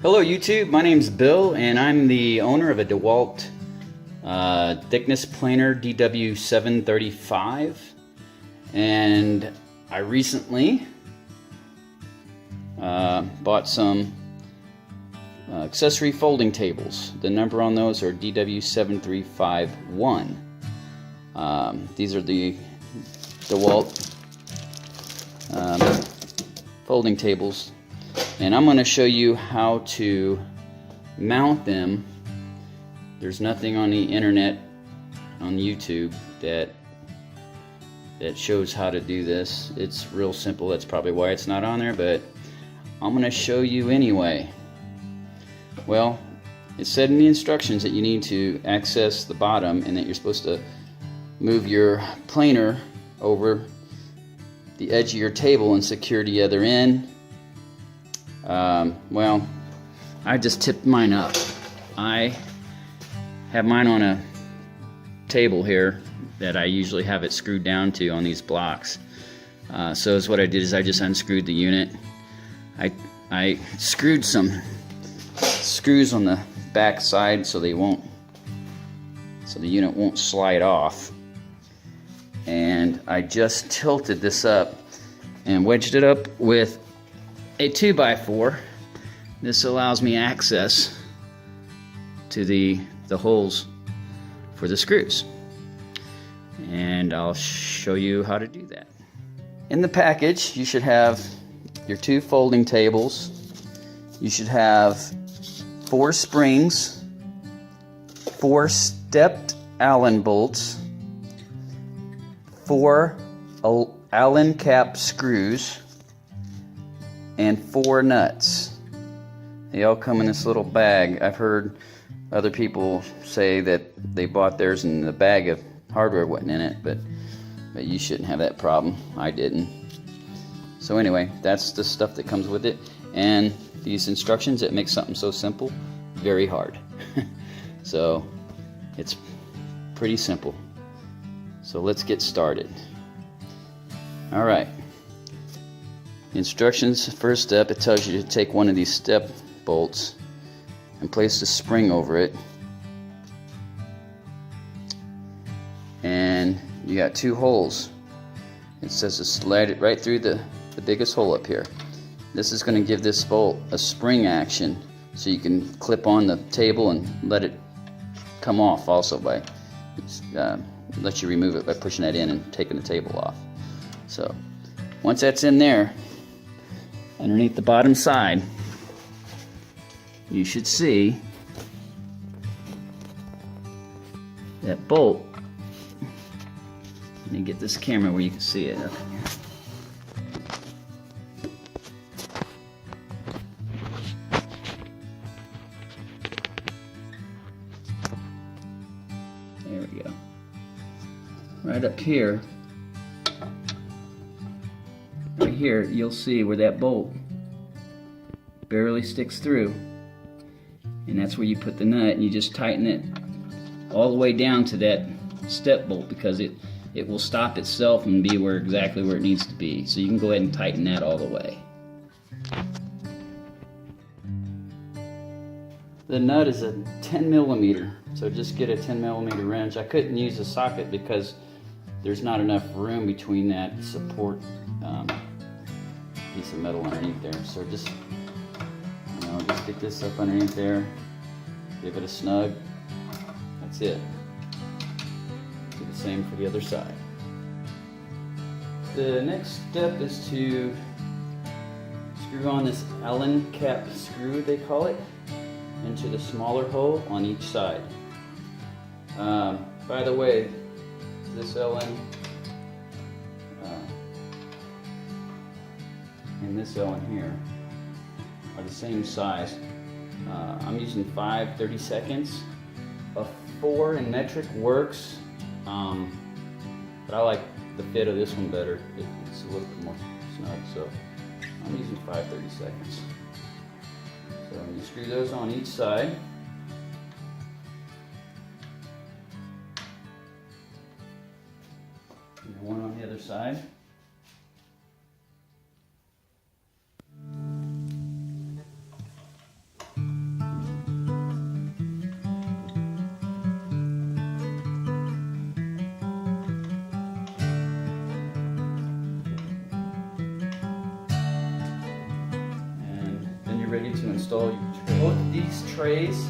Hello YouTube, my name's Bill and I'm the owner of a DeWalt thickness planer DW735, and I recently bought some accessory folding tables. The number on those are DW7351. These are the DeWalt folding tables, and I'm going to show you how to mount them. There's nothing on the internet, on YouTube, that shows how to do this. It's real simple. That's probably why it's not on there, but I'm going to show you anyway. Well, it said in the instructions that you need to access the bottom and that you're supposed to move your planer over the edge of your table and secure the other end. Well, I just tipped mine up. I have mine on a table here that I usually have it screwed down to on these blocks. So what I did is I just unscrewed the unit. I screwed some screws on the back side so the unit won't slide off. And I just tilted this up and wedged it up with a 2x4. This allows me access to the holes for the screws, and I'll show you how to do that. In the package you should have your 2 folding tables. You should have 4 springs, 4 stepped Allen bolts, 4 Allen cap screws, and 4 nuts. They all come in this little bag. I've heard other people say that they bought theirs and the bag of hardware wasn't in it, but you shouldn't have that problem. I didn't. So anyway, that's the stuff that comes with it, and these instructions that make something so simple very hard. So it's pretty simple. So let's get started. All right. Instructions, first step, it tells you to take one of these step bolts and place the spring over it, and you got 2 holes. It says to slide it right through the biggest hole up here. This is going to give this bolt a spring action, so you can clip on the table and let it come off also by let you remove it by pushing that in and taking the table off. So once that's in there, underneath the bottom side, you should see that bolt. Let me get this camera where you can see it. There we go. Right up here, right here, you'll see where that bolt barely sticks through, and that's where you put the nut, and you just tighten it all the way down to that step bolt, because it will stop itself and be exactly where it needs to be. So you can go ahead and tighten that all the way. The nut is a 10mm, so just get a 10mm wrench. I couldn't use a socket because there's not enough room between that support piece of metal underneath there. So just get this up underneath there, give it a snug. That's it. Do the same for the other side. The next step is to screw on this Allen cap screw, they call it, into the smaller hole on each side. By the way, this Allen and this Allen here are the same size. I'm using 5 30-seconds. A 4 in metric works, but I like the fit of this one better. It's a little bit more snug, so I'm using 5 30-seconds. So you screw those on each side. And one on the other side. ready to install your tray. Both of these trays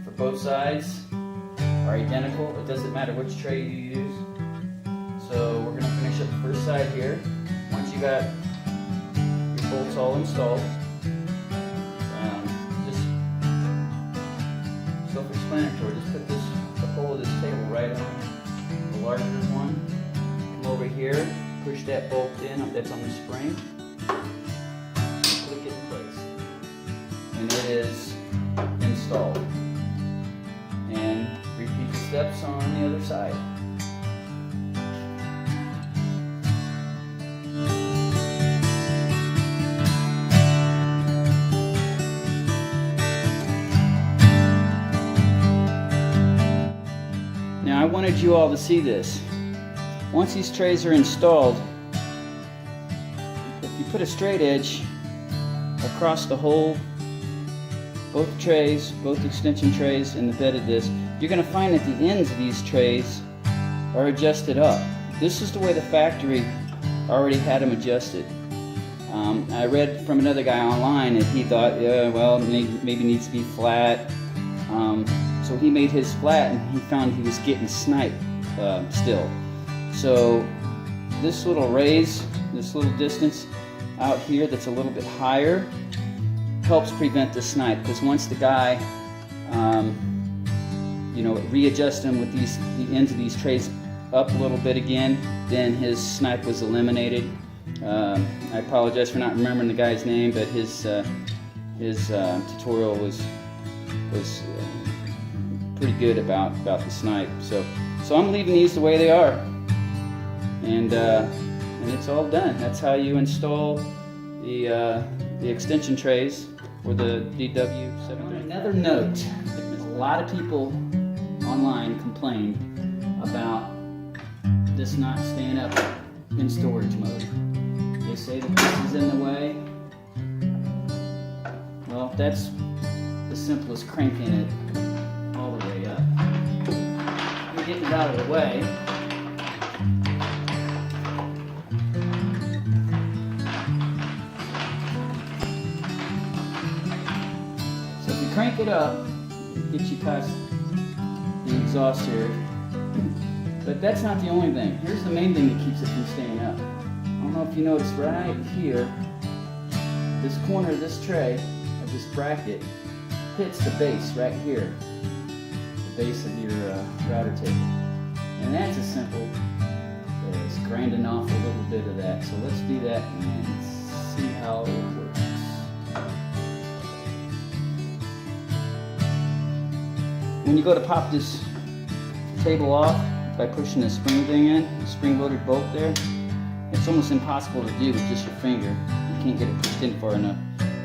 for both sides are identical. It doesn't matter which tray you use. So we're going to finish up the first side here. Once you got your bolts all installed, just self-explanatory. Just put the hole of this table right on the larger one. Come over here, push that bolt in that's on the spring, click it in place, and it is installed. And repeat the steps on the other side. Now I wanted you all to see this. Once these trays are installed, if you put a straight edge across the whole, both trays, both extension trays in the bed of this, you're going to find that the ends of these trays are adjusted up. This is the way the factory already had them adjusted. I read from another guy online that he thought, yeah, well, maybe needs to be flat. So he made his flat, and he found he was getting sniped still. So this little raise, this little distance out here that's a little bit higher, helps prevent the snipe, because once the guy readjusts them with the ends of these trays up a little bit again, then his snipe was eliminated. I apologize for not remembering the guy's name, but his tutorial was pretty good about the snipe. So I'm leaving these the way they are, and it's all done. That's how you install the extension trays for the DW735. Another note: a lot of people online complained about this not staying up in storage mode. They say that this is in the way. Well, that's as simple as cranking it all the way up. We're getting it out of the way. So if you crank it up, it gets you past the exhaust here. But that's not the only thing. Here's the main thing that keeps it from staying up. I don't know if you noticed right here, this corner of this tray, of this bracket, hits the base right here, the base of your router table. And that's as simple as grinding off a little bit of that. So let's do that and see how it works. When you go to pop this table off by pushing the spring thing in, the spring-loaded bolt there, it's almost impossible to do with just your finger. You can't get it pushed in far enough.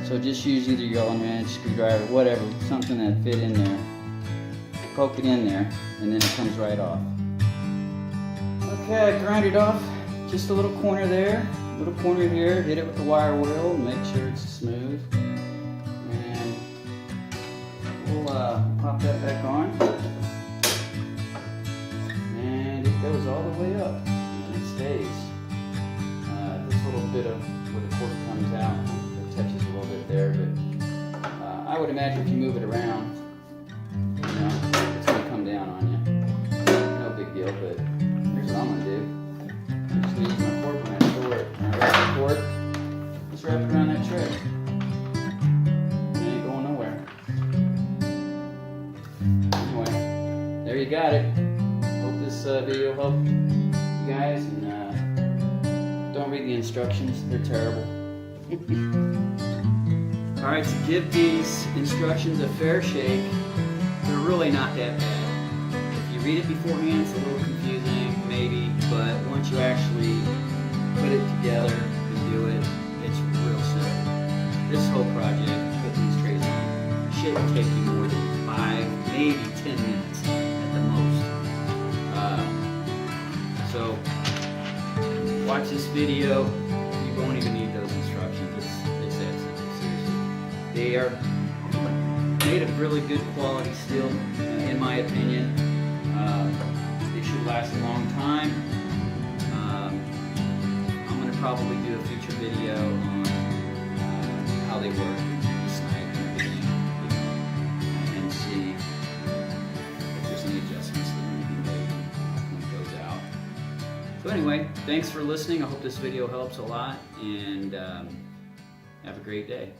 So just use either your Allen wrench, screwdriver, whatever, something that fit in there. Poke it in there, and then it comes right off. Okay, I grind it off. Just a little corner there, a little corner here. Hit it with the wire wheel, make sure it's smooth. And we'll pop that back on. And it goes all the way up, and it stays. This little bit of where the cord comes out, it touches a little bit there, but I would imagine if you move it around, it's going to come down on you. No big deal, but here's what I'm going to do. I'm just going to use my fork when I store it. When I wrap the cord, just wrap it around that tray. It ain't going nowhere. Anyway, there you got it. Hope this video helped you guys, and don't read the instructions, they're terrible. Alright, to give these instructions a fair shake, they're really not that bad. If you read it beforehand, it's a little confusing, maybe, but once you actually put it together and do it, it's real simple. This whole project, putting these trays on, shouldn't take you more than 5, maybe 10 minutes at the most. So, watch this video, you won't even need those instructions. It's that simple, seriously. They are made of really good quality steel, in my opinion. They should last a long time. I'm going to probably do a future video on how they work. So anyway, thanks for listening. I hope this video helps a lot, and have a great day.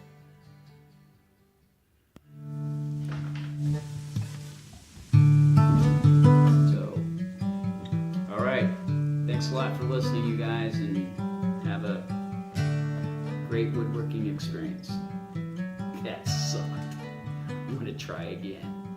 So, all right. Thanks a lot for listening, you guys, and have a great woodworking experience. That sucked. I'm going to try again.